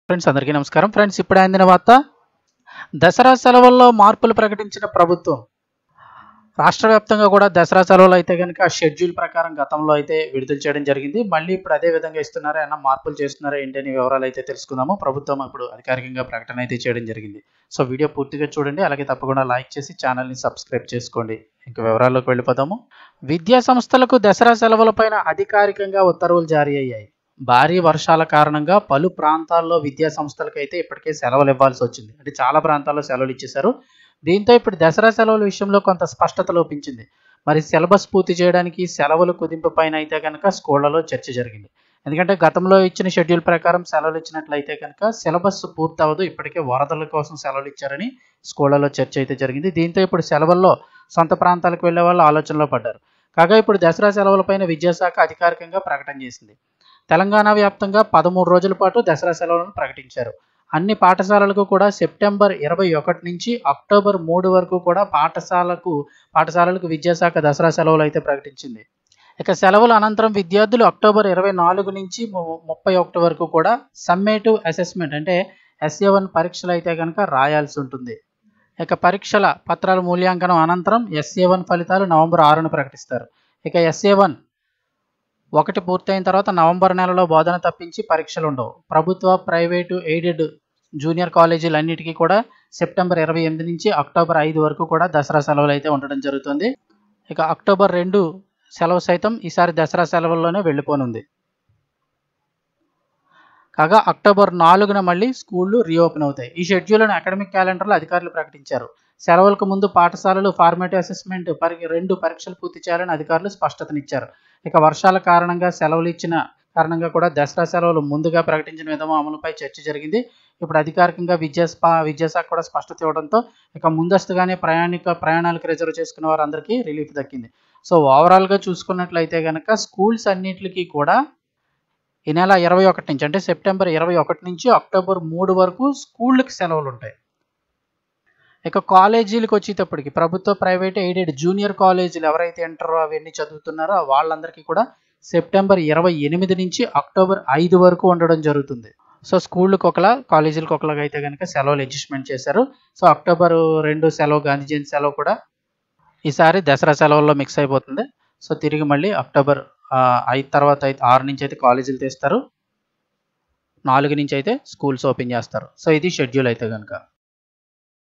Friends అందరికీ నమస్కారం. Friends ఇప్పుడే అందిన వార్త, దసరా సెలవుల్లో మార్పులు ప్రకటించిన ప్రభుత్వం. రాష్ట్ర వ్యాప్తంగా కూడా దసరా సెలవులు అయితే కనుక షెడ్యూల్ ప్రకారం గతంలో అయితే విడుదల చేయడం జరిగింది. మళ్ళీ ఇప్పుడు అదే విధంగా ఇస్తున్నారా, ఏమన్నా మార్పులు చేస్తున్నారా ఏంటి అనే వివరాలు అయితే తెలుసుకుందాము. ప్రభుత్వం ఇప్పుడు అధికారికంగా ప్రకటన అయితే చేయడం జరిగింది. సో వీడియో పూర్తిగా చూడండి, అలాగే తప్పకుండా లైక్ చేసి ఛానల్ని సబ్స్క్రైబ్ చేసుకోండి. ఇంక వివరాల్లోకి వెళ్ళిపోదాము. విద్యా సంస్థలకు దసరా సెలవులపైన అధికారికంగా ఉత్తర్వులు జారీ అయ్యాయి. భారీ వర్షాల కారణంగా పలు ప్రాంతాల్లో విద్యా సంస్థలకైతే ఇప్పటికే సెలవులు ఇవ్వాల్సి వచ్చింది. అంటే చాలా ప్రాంతాల్లో సెలవులు ఇచ్చేశారు. దీంతో ఇప్పుడు దసరా సెలవుల విషయంలో కొంత స్పష్టత లోపించింది. మరి సిలబస్ పూర్తి చేయడానికి సెలవుల కుదింపు పైన అయితే కనుక స్కూళ్లలో చర్చ జరిగింది. ఎందుకంటే గతంలో ఇచ్చిన షెడ్యూల్ ప్రకారం సెలవులు ఇచ్చినట్లయితే కనుక సిలబస్ పూర్తి అవ్వదు, ఇప్పటికే వరదల కోసం సెలవులు ఇచ్చారని స్కూళ్లలో చర్చ అయితే జరిగింది. దీంతో ఇప్పుడు సెలవుల్లో సొంత ప్రాంతాలకు వెళ్లే వాళ్ళు ఆలోచనలో పడ్డారు. కాగా ఇప్పుడు దసరా సెలవులపైన విద్యాశాఖ అధికారికంగా ప్రకటన చేసింది. తెలంగాణ వ్యాప్తంగా 13 రోజుల పాటు దసరా సెలవులను ప్రకటించారు. అన్ని పాఠశాలలకు కూడా సెప్టెంబర్ 21 నుంచి అక్టోబర్ 3 వరకు కూడా పాఠశాలలకు విద్యాశాఖ దసరా సెలవులు అయితే ప్రకటించింది. ఇక సెలవుల అనంతరం విద్యార్థులు అక్టోబర్ 24 నుంచి 31 వరకు కూడా సమ్మేటివ్ అసెస్మెంట్ అంటే SA1 పరీక్షలు అయితే కనుక రాయాల్సి ఉంటుంది. ఇక పరీక్షల పత్రాల మూల్యాంకనం అనంతరం SA1 ఫలితాలు నవంబర్ 6న ప్రకటిస్తారు. ఇక SA1 1 పూర్తయిన తర్వాత నవంబర్ నెలలో బోధన తప్పించి పరీక్షలు ఉండవు. ప్రభుత్వ, ప్రైవేటు, ఎయిడెడ్ జూనియర్ కాలేజీలన్నిటికీ కూడా సెప్టెంబర్ 28 నుంచి అక్టోబర్ 5 వరకు కూడా దసరా సెలవులు అయితే ఉండడం జరుగుతుంది. ఇక అక్టోబర్ 2 సెలవు సైతం ఈసారి దసరా సెలవుల్లోనే వెళ్ళిపోనుంది. కాగా అక్టోబర్ 4న మళ్ళీ స్కూళ్లు రీఓపెన్ అవుతాయి. ఈ షెడ్యూల్ను అకాడమిక్ క్యాలెండర్లో అధికారులు ప్రకటించారు. సెలవులకు ముందు పాఠశాలలు ఫార్మేటివ్ అసెస్మెంట్ 2 పరీక్షలు పూర్తి చేయాలని అధికారులు స్పష్టతనిచ్చారు. ఇక వర్షాల కారణంగా సెలవులు ఇచ్చిన కారణంగా కూడా దసరా సెలవులు ముందుగా ప్రకటించిన విధంగా అమలుపై చర్చ జరిగింది. ఇప్పుడు అధికారికంగా విద్యాశాఖ కూడా స్పష్టత ఇవ్వడంతో ఇక ముందస్తుగానే ప్రయాణాలకు రిజర్వ్ చేసుకున్న వారందరికీ రిలీఫ్ దక్కింది. సో ఓవరాల్గా చూసుకున్నట్లయితే కనుక స్కూల్స్ అన్నింటికి కూడా ఈ నెల 21 నుంచి అంటే సెప్టెంబర్ 21 నుంచి అక్టోబర్ 3 వరకు స్కూళ్ళకి సెలవులు ఉంటాయి. ఇక కాలేజీలకు వచ్చేటప్పటికి ప్రభుత్వ, ప్రైవేట్, ఎయిడెడ్ జూనియర్ కాలేజీలు ఎవరైతే ఇంటర్ అవన్నీ చదువుతున్నారో వాళ్ళందరికీ కూడా సెప్టెంబర్ 28 నుంచి అక్టోబర్ 5 వరకు ఉండడం జరుగుతుంది. సో స్కూళ్ళకి ఒకలా, కాలేజీలకు ఒకలాగా అయితే కనుక సెలవులు అడ్జస్ట్మెంట్ చేశారు. సో అక్టోబర్ 2 సెలవు, గాంధీ జయంతి సెలవు కూడా ఈసారి దసరా సెలవుల్లో మిక్స్ అయిపోతుంది. సో తిరిగి మళ్ళీ అక్టోబర్ 5 తర్వాత 6 నుంచి అయితే కాలేజీలు తీస్తారు, 4 నుంచి అయితే స్కూల్స్ ఓపెన్ చేస్తారు. సో ఇది షెడ్యూల్ అయితే కనుక.